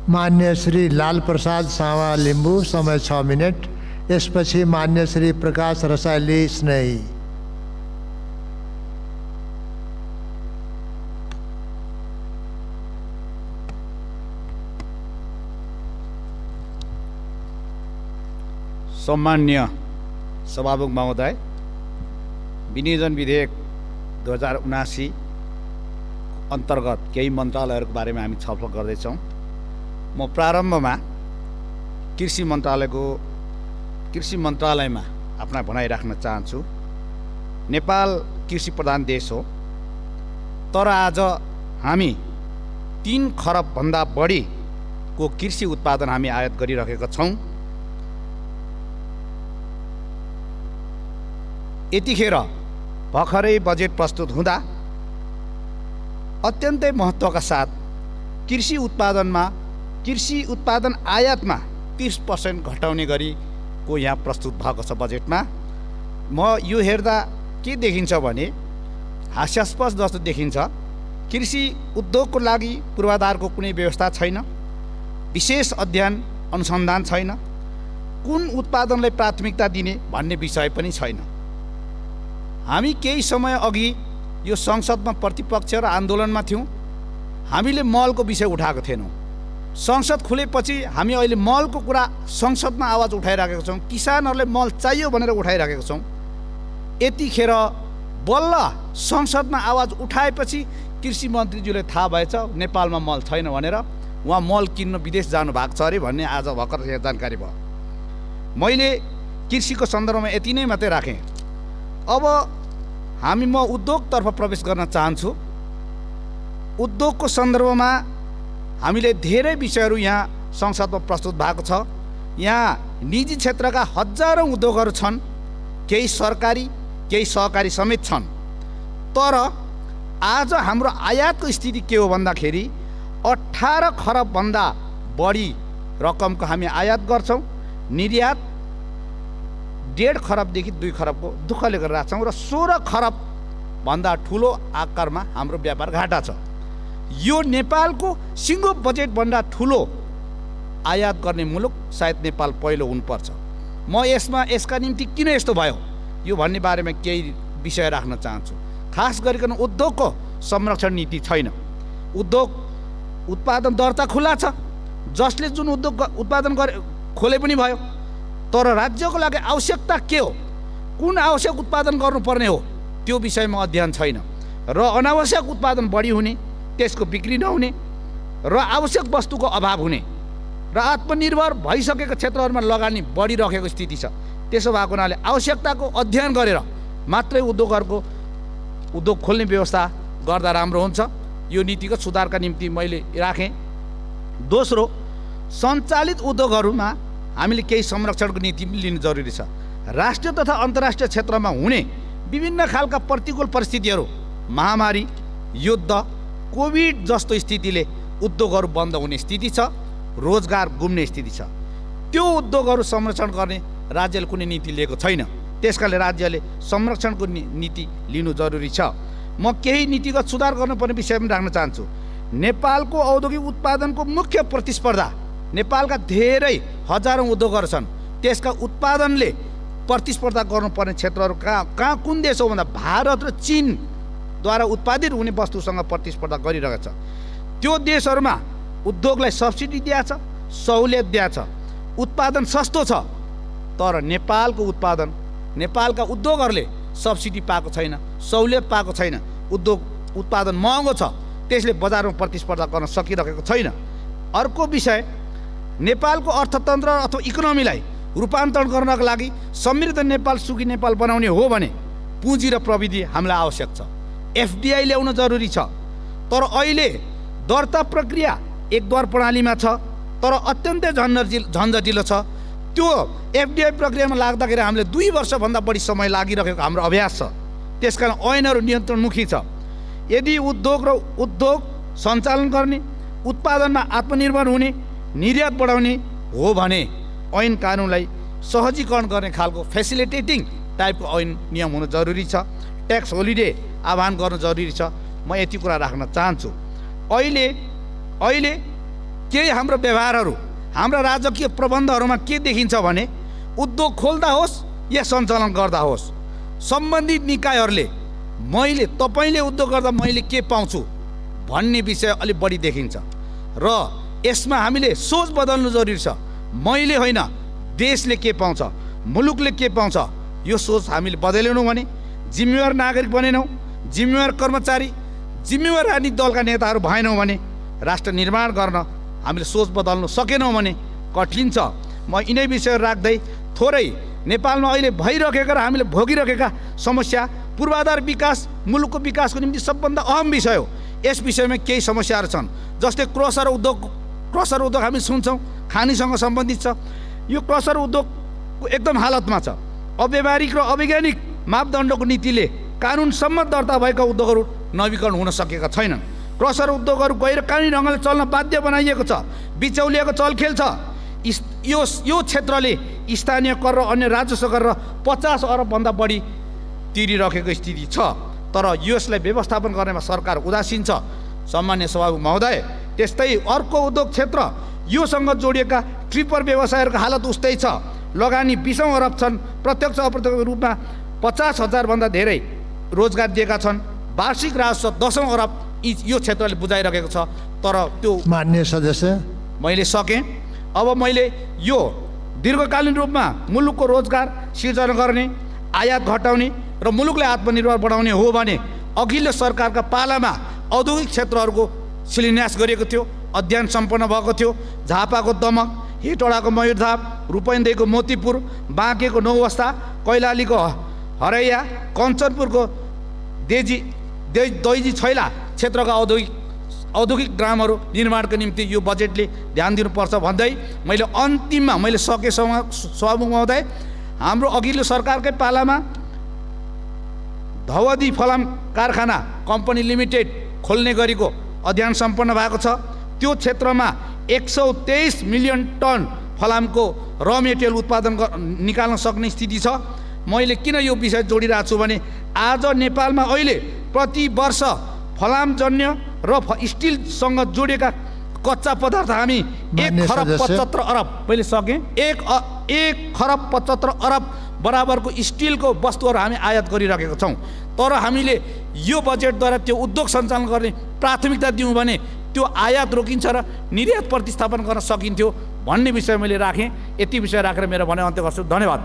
मान्य श्री लाल प्रसाद सावा लिम्बू, समय 6 मिनट। यसपछि मान्य श्री प्रकाश रसाइली स्नेही। सम्मान्य सभामुख महोदय, विनियोजन विधेयक 2079 अन्तर्गत केही मन्त्रालयहरूको बारेमा हामी छलफल गर्दैछौँ। म प्रारम्भमा कृषि मन्त्रालयमा आफ्ना भनाइ राख्न चाहन्छु। नेपाल कृषि प्रधान देश हो, तर आज हामी 3 खरबभन्दा बढीको कृषि उत्पादन हामी आयात गरिरहेका छौँ। यतिखेर भर्खरै बजेट प्रस्तुत हुँदा अत्यन्तै महत्त्वका साथ कृषि उत्पादन आयातमा 30% घटाउने गरीको यहाँ प्रस्तुत भएको छ बजेटमा। म यो हेर्दा के देखिन्छ भने हास्यास्पद जस्तो देखिन्छ। कृषि उद्योगको लागि पूर्वाधारको कुनै व्यवस्था छैन, विशेष अध्ययन अनुसन्धान छैन, कुन उत्पादनलाई प्राथमिकता दिने भन्ने विषय पनि छैन। हामी केही समय अघि यो संसदमा प्रतिपक्ष र आन्दोलनमा थियौँ। हामीले मलको विषय उठाएको थिएनौँ। संसद खुलेपछि हामी अहिले मलको कुरा संसदमा आवाज उठाइराखेका छौँ। किसानहरूलाई मल चाहियो भनेर उठाइराखेका छौँ। यतिखेर बल्ल संसदमा आवाज उठाएपछि कृषि मन्त्रीज्यूले थाहा भएछ नेपालमा मल छैन भनेर उहाँ मल किन्न विदेश जानुभएको छ अरे भन्ने आज भर्खर जानकारी भयो। मैले कृषिको सन्दर्भमा यति नै मात्रै राखेँ। अब म उद्योगतर्फ प्रवेश गर्न चाहन्छु। उद्योगको सन्दर्भमा हामीले धेरै विषयहरू यहाँ संसदमा प्रस्तुत भएको छ। यहाँ निजी क्षेत्रका हजारौँ उद्योगहरू छन्, केही सरकारी केही सहकारी समेत छन्। तर आज हाम्रो आयातको स्थिति के हो भन्दाखेरि 18 खरबभन्दा बढी रकमको हामी आयात गर्छौँ। निर्यात 1.5 खरबदेखि 2 खरबको दुःखले गरिरहेका छौँ र 16 खरबभन्दा ठुलो आकारमा हाम्रो व्यापार घाटा छ। यो नेपालको सिङ्गो बजेटभन्दा ठुलो आयात गर्ने मुलुक सायद नेपाल पहिलो हुनुपर्छ। म यसका निम्ति किन यस्तो भयो यो भन्ने बारेमा केही विषय राख्न चाहन्छु। खास गरिकन उद्योगको संरक्षण नीति छैन। उद्योग उत्पादन दर्ता खुला छ, जसले जुन उद्योग उत्पादन खोले पनि भयो। तर राज्यको लागि आवश्यकता के हो, कुन आवश्यक उत्पादन गर्नुपर्ने हो, त्यो विषयमा अध्ययन छैन र अनावश्यक उत्पादन बढी हुने, त्यसको बिक्री नहुने र आवश्यक वस्तुको अभाव हुने र आत्मनिर्भर भइसकेको क्षेत्रहरूमा लगानी बढिरहेको स्थिति छ। त्यसो भएको हुनाले आवश्यकताको अध्ययन गरेर मात्रै उद्योग खोल्ने व्यवस्था गर्दा राम्रो हुन्छ। यो नीतिगत सुधारका निम्ति मैले राखेँ। दोस्रो, सञ्चालित उद्योगहरूमा हामीले केही संरक्षणको नीति लिनु जरुरी छ। राष्ट्रिय तथा अन्तर्राष्ट्रिय क्षेत्रमा हुने विभिन्न खालका प्रतिकूल परिस्थितिहरू, महामारी, युद्ध, कोभिड जस्तो स्थितिले उद्योगहरू बन्द हुने स्थिति छ, रोजगार गुम्ने स्थिति छ। त्यो उद्योगहरू संरक्षण गर्ने राज्यले कुनै नीति लिएको छैन। त्यसकारणले राज्यले संरक्षणको नीति लिनु जरुरी छ। म केही नीतिगत सुधार गर्नुपर्ने विषय पनि राख्न चाहन्छु। नेपालको औद्योगिक उत्पादनको मुख्य प्रतिस्पर्धा, नेपालका धेरै हजारौँ उद्योगहरू छन्, त्यसका उत्पादनले प्रतिस्पर्धा गर्नुपर्ने क्षेत्रहरू कहाँ कुन देश हो भन्दा भारत र चीनद्वारा उत्पादित हुने वस्तुसँग प्रतिस्पर्धा गरिरहेको छ। त्यो देशहरूमा उद्योगलाई सब्सिडी दिएको छ, सहुलियत दिएको छ, उत्पादन सस्तो छ। तर नेपालका उद्योगहरूले सब्सिडी पाएको छैन, सहुलियत पाएको छैन, उत्पादन महँगो छ, त्यसले बजारमा प्रतिस्पर्धा गर्न सकिरहेको छैन। अर्को विषय, नेपालको अर्थतन्त्र अथवा इकोनोमीलाई रूपान्तरण गर्नका लागि समृद्ध नेपाल सुखी नेपाल बनाउने हो भने पुँजी र प्रविधि हामीलाई आवश्यक छ। एफडीआई ल्याउन जरुरी छ। तर अहिले दर्ता प्रक्रिया एकद्वार प्रणालीमा छ, तर अत्यन्तै झन्झटिलो छ। त्यो एफडीआई प्रक्रियामा लाग्दाखेरि हामीले 2 वर्षभन्दा बढी समय लागिरहेको हाम्रो अभ्यास छ। त्यसकारण ऐनहरू नियन्त्रणमुखी छ। यदि उद्योग सञ्चालन गर्ने, उत्पादनमा आत्मनिर्भर हुने, निर्यात बढाउने हो भने ऐन कानुनलाई सहजीकरण गर्ने खालको फेसिलिटेटिङ टाइपको ऐन नियम हुनु जरुरी छ। ट्याक्स होलिडे आह्वान गर्न जरुरी छ। म यति कुरा राख्न चाहन्छु। अहिले केही हाम्रो व्यवहारहरू हाम्रा राजकीय प्रबन्धहरूमा के देखिन्छ भने उद्योग खोल्दा होस् या सञ्चालन गर्दा होस् सम्बन्धित निकायहरूले मैले तपाईँले उद्योग गर्दा मैले के पाउँछु भन्ने विषय अलिक बढी देखिन्छ र यसमा हामीले सोच बदल्नु जरुरी छ। मैले होइन देशले के पाउँछ, मुलुकले के पाउँछ, यो सोच हामीले बदलेनौँ भने, जिम्मेवार नागरिक बनेनौँ, जिम्मेवार कर्मचारी, जिम्मेवार राजनीतिक दलका नेताहरू भएनौँ भने, राष्ट्र निर्माण गर्न हामीले सोच बदल्नु सकेनौँ भने कठिन छ। म यिनै विषय राख्दै थोरै नेपालमा अहिले भइरहेका र हामीले भोगिरहेका समस्या, पूर्वाधार विकास मुलुकको विकासको निम्ति सबभन्दा अहम विषय हो। यस विषयमा केही समस्याहरू छन्, जस्तै क्रसर उद्योग हामी सुन्छौँ खानीसँग सम्बन्धित छ। यो क्रसर उद्योगको एकदम हालतमा छ। अव्यावहारिक र अवैज्ञानिक मापदण्डको नीतिले कानुनसम्म दर्ता भएका उद्योगहरू नवीकरण हुन सकेका छैनन्। क्रसर उद्योगहरू गैर कानुनी ढङ्गले चल्न बाध्य बनाइएको छ, बिचौलियाको चलखेल छ। यो क्षेत्रले स्थानीय कर र अन्य राजस्व गरेर 50 अरबभन्दा बढी तिरिरहेको स्थिति छ, तर यसलाई व्यवस्थापन गर्नेमा सरकार उदासीन छ। सम्मान्य सभापति महोदय, त्यस्तै अर्को उद्योग क्षेत्र योसँग जोडिएका ट्रिपर व्यवसायहरूको हालत उस्तै छ। लगानी 20 अरब छन्, प्रत्यक्ष अप्रत्यक्ष रूपमा 50,000 भन्दा धेरै रोजगार दिएका छन्, वार्षिक राजस्व 10 अरब यो क्षेत्रले बुझाइरहेको छ। तर त्यो मान्य सदस्य मैले सकेँ। अब मैले यो दीर्घकालीन रूपमा मुलुकको रोजगार सिर्जना गर्ने, आयात घटाउने र मुलुकलाई आत्मनिर्भर बनाउने हो भने अघिल्लो सरकारका पालामा औद्योगिक क्षेत्रहरूको शिलान्यास गरिएको थियो, अध्ययन सम्पन्न भएको थियो। झापाको दमक, हेटौडाको मयूरधाम, रूपन्देहीको मोतीपुर, बाँकेको नौवस्था, कैलालीको हरैया, कञ्चनपुरको दैजी छैला क्षेत्रका औद्योगिक ग्रामहरू निर्माणको निम्ति यो बजेटले ध्यान दिनुपर्छ भन्दै मैले अन्तिममा मैले सभामुख महोदय, हाम्रो अघिल्लो सरकारकै पालामा धवदी फलाम कारखाना कम्पनी लिमिटेड खोल्ने गरेको अध्ययन सम्पन्न भएको छ। त्यो क्षेत्रमा 123 मिलियन टन फलामको र मेटेरियल उत्पादन निकाल्न सक्ने स्थिति छ। मैले किन यो विषय जोडिरहेको छु भने आज नेपालमा अहिले प्रति वर्ष फलामजन्य र स्टिलसँग जोडिएका कच्चा पदार्थ हामी 1 खरब 75 अरब मैले सकेँ 1 खरब 75 अरब बराबरको स्टिलको वस्तुहरू हामी आयात गरिरहेका छौँ। तर हामीले यो बजेटद्वारा त्यो उद्योग सञ्चालन गर्ने प्राथमिकता दिउँ भने त्यो आयात रोकिन्छ र निर्यात प्रतिस्थापन गर्न सकिन्थ्यो भन्ने विषय मैले राखेँ। यति विषय राखेर मेरो भनाइ अन्त्य गर्छु। धन्यवाद।